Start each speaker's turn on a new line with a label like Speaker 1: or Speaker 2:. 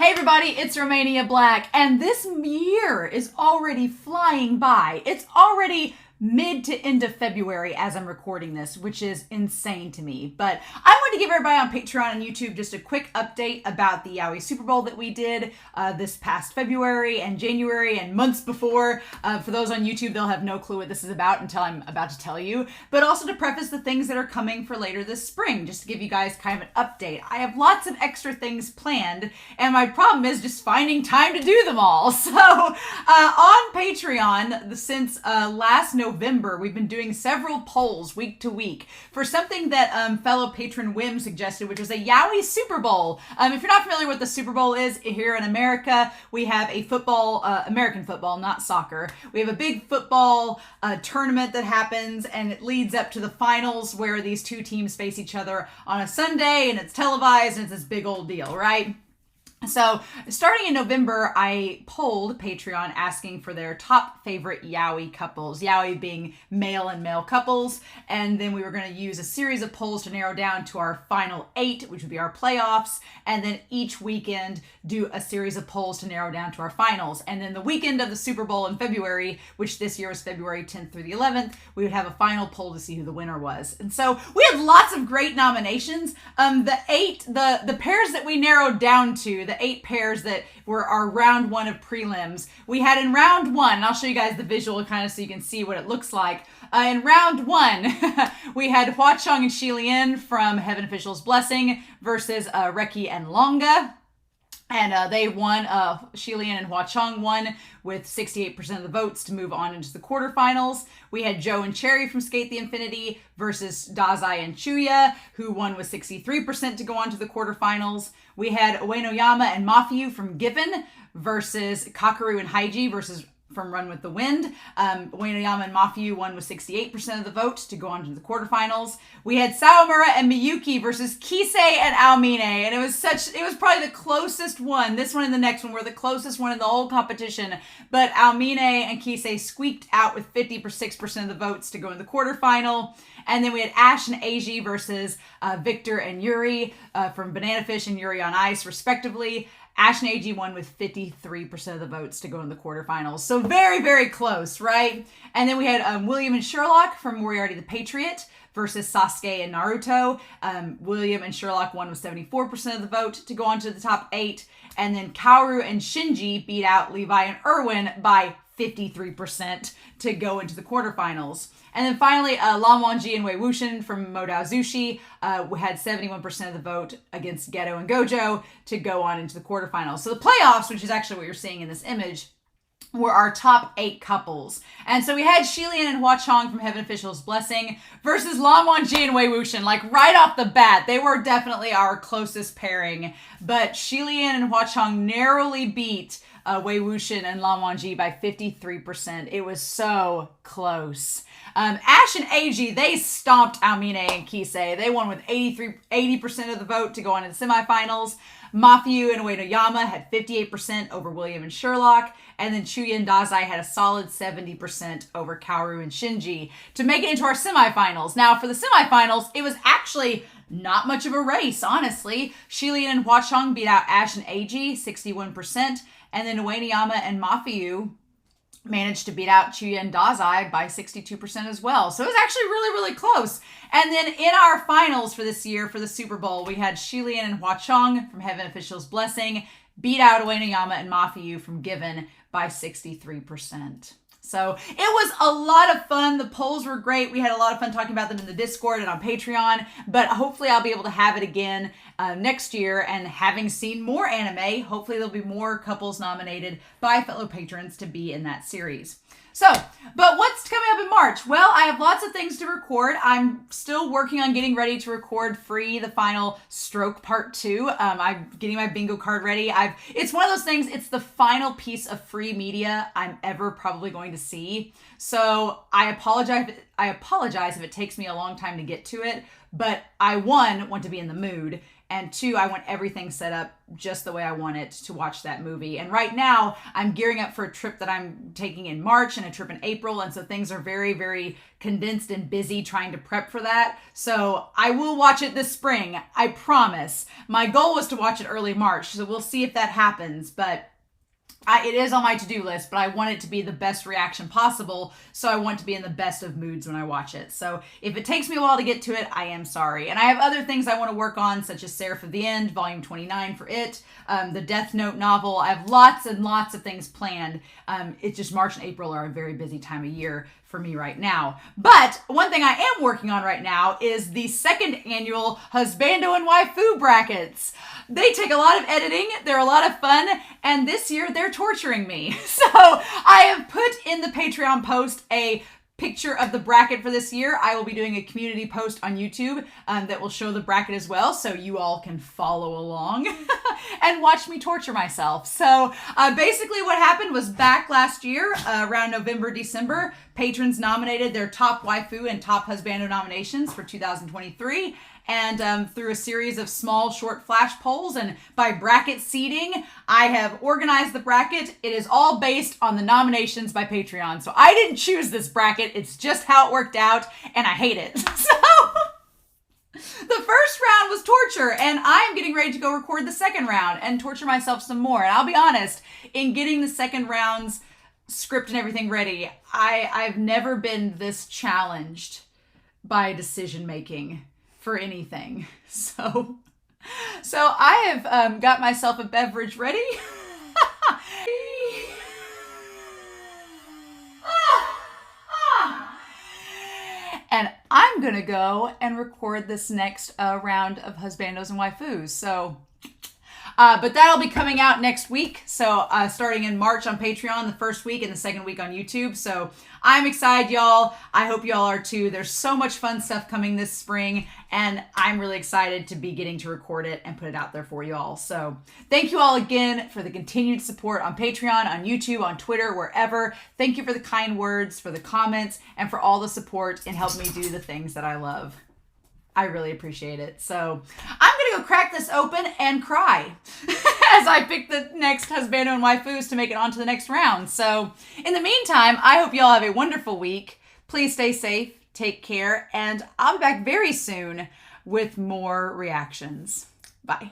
Speaker 1: Hey everybody, it's Romania Black, and this year is already flying by. It's already mid to end of February as I'm recording this, which is insane to me. But I want to give everybody on Patreon and YouTube just a quick update about the Yaoi Super Bowl that we did this past February and January and months before. For those on YouTube, they'll have no clue what this is about until I'm about to tell you. But also to preface the things that are coming for later this spring, just to give you guys kind of an update. I have lots of extra things planned, and my problem is just finding time to do them all. So on Patreon, since last November, we've been doing several polls week to week for something that fellow patron Wim suggested, which was a Yaoi Super Bowl. If you're not familiar with what the Super Bowl is, here in America, we have a football, American football, not soccer. We have a big football tournament that happens, and it leads up to the finals where these two teams face each other on a Sunday, and it's televised, and it's this big old deal, right? So starting in November, I polled Patreon asking for their top favorite Yaoi couples, Yaoi being male and male couples. And then we were going to use a series of polls to narrow down to our final 8, which would be our playoffs. And then each weekend do a series of polls to narrow down to our finals. And then the weekend of the Super Bowl in February, which this year was February 10th through the 11th, we would have a final poll to see who the winner was. And so we had lots of great nominations. The pairs that we narrowed down to, the 8 pairs that were our round 1 of prelims. We had in round 1, and I'll show you guys the visual kind of so you can see what it looks like. In round 1, we had Hua Chong and Shi Lian from Heaven Official's Blessing versus Reki and Longa. And they won, Shi Lian and Hua Chong won with 68% of the votes to move on into the quarterfinals. We had Joe and Cherry from Skate the Infinity versus Dazai and Chuya, who won with 63% to go on to the quarterfinals. We had Uenoyama and Mafiu from Given versus Kakeru and Haiji versus from Run with the Wind. Uenoyama and Mafiu won with 68% of the vote to go on to the quarterfinals. We had Sawamura and Miyuki versus Kisei and Aomine, and it was probably the closest one. This one and the next one were the closest one in the whole competition, but Aomine and Kisei squeaked out with 56% of the votes to go in the quarterfinal. And then we had Ash and Eiji versus Victor and Yuri from Banana Fish and Yuri on Ice, respectively. Ash and Eiji won with 53% of the votes to go in the quarterfinals. So very, very close, right? And then we had William and Sherlock from Moriarty the Patriot versus Sasuke and Naruto. William and Sherlock won with 74% of the vote to go on to the top 8. And then Kaoru and Shinji beat out Levi and Erwin by 53% to go into the quarterfinals. And then finally, Lan Wangji and Wei Wuxian from Modao Zushi had 71% of the vote against Geto and Gojo to go on into the quarterfinals. So the playoffs, which is actually what you're seeing in this image, were our top 8 couples. And so we had Shi Lian and Hua Chong from Heaven Official's Blessing versus Lan Wangji and Wei Wuxian. Like right off the bat, they were definitely our closest pairing. But Shi Lian and Hua Chong narrowly beat Wei Wuxian and Lan Wangji by 53%. It was so close. Ash and Eiji, they stomped Aomine and Kisei. They won with 80% of the vote to go on to the semifinals. Mafiu and Uenoyama had 58% over William and Sherlock. And then Chuya and Dazai had a solid 70% over Kaoru and Shinji to make it into our semifinals. Now, for the semifinals, it was actually not much of a race, honestly. Shi Lian and Hua Chong beat out Ash and Eiji, 61%. And then Uenoyama and Mafiu managed to beat out Chuya and Dazai by 62% as well. So it was actually really, really close. And then in our finals for this year, for the Super Bowl, we had Shi Lian and Hua Chong from Heaven Official's Blessing beat out Uenoyama and Mafiu from Given by 63%. So it was a lot of fun. The polls were great. We had a lot of fun talking about them in the Discord and on Patreon, but hopefully I'll be able to have it again next year. And having seen more anime, hopefully there'll be more couples nominated by fellow patrons to be in that series. So, but what's coming up in March? Well, I have lots of things to record. I'm still working on getting ready to record Free, the final Stroke Part 2. I'm getting my bingo card ready. It's one of those things, it's the final piece of free media I'm ever probably going to see. So I apologize if it takes me a long time to get to it, but I, one, want to be in the mood, And 2, I want everything set up just the way I want it to watch that movie. And right now, I'm gearing up for a trip that I'm taking in March and a trip in April. And so things are very, very condensed and busy trying to prep for that. So I will watch it this spring. I promise. My goal was to watch it early March. So we'll see if that happens. But it is on my to-do list, but I want it to be the best reaction possible, so I want to be in the best of moods when I watch it. So if it takes me a while to get to it, I am sorry. And I have other things I want to work on, such as Seraph of the End, Volume 29 for it, the Death Note novel. I have lots and lots of things planned. It's just March and April are a very busy time of year for me right now. But one thing I am working on right now is the 2nd annual Husbando and Waifu brackets. They take a lot of editing, they're a lot of fun, and this year they're torturing me. So I have put in the Patreon post a picture of the bracket for this year. I will be doing a community post on YouTube that will show the bracket as well, so you all can follow along and watch me torture myself. So basically what happened was back last year, around November, December, patrons nominated their top waifu and top husbando nominations for 2023. And through a series of small, short flash polls and by bracket seeding, I have organized the bracket. It is all based on the nominations by Patreon. So I didn't choose this bracket. It's just how it worked out, and I hate it. So the first round was torture, and I'm getting ready to go record the second round and torture myself some more. And I'll be honest, in getting the second round's script and everything ready, I've never been this challenged by decision making for anything. So I have got myself a beverage ready. And I'm gonna go and record this next round of Husbandos and Waifus. So but that'll be coming out next week. So starting in March on Patreon, the first week, and the second week on YouTube. So I'm excited, y'all. I hope y'all are too. There's so much fun stuff coming this spring, and I'm really excited to be getting to record it and put it out there for you all. So thank you all again for the continued support on Patreon, on YouTube, on Twitter, wherever. Thank you for the kind words, for the comments, and for all the support in helping me do the things that I love. I really appreciate it. So I'm going to go crack this open and cry as I pick the next husbando and waifus to make it on to the next round. So in the meantime, I hope you all have a wonderful week. Please stay safe, take care, and I'll be back very soon with more reactions. Bye.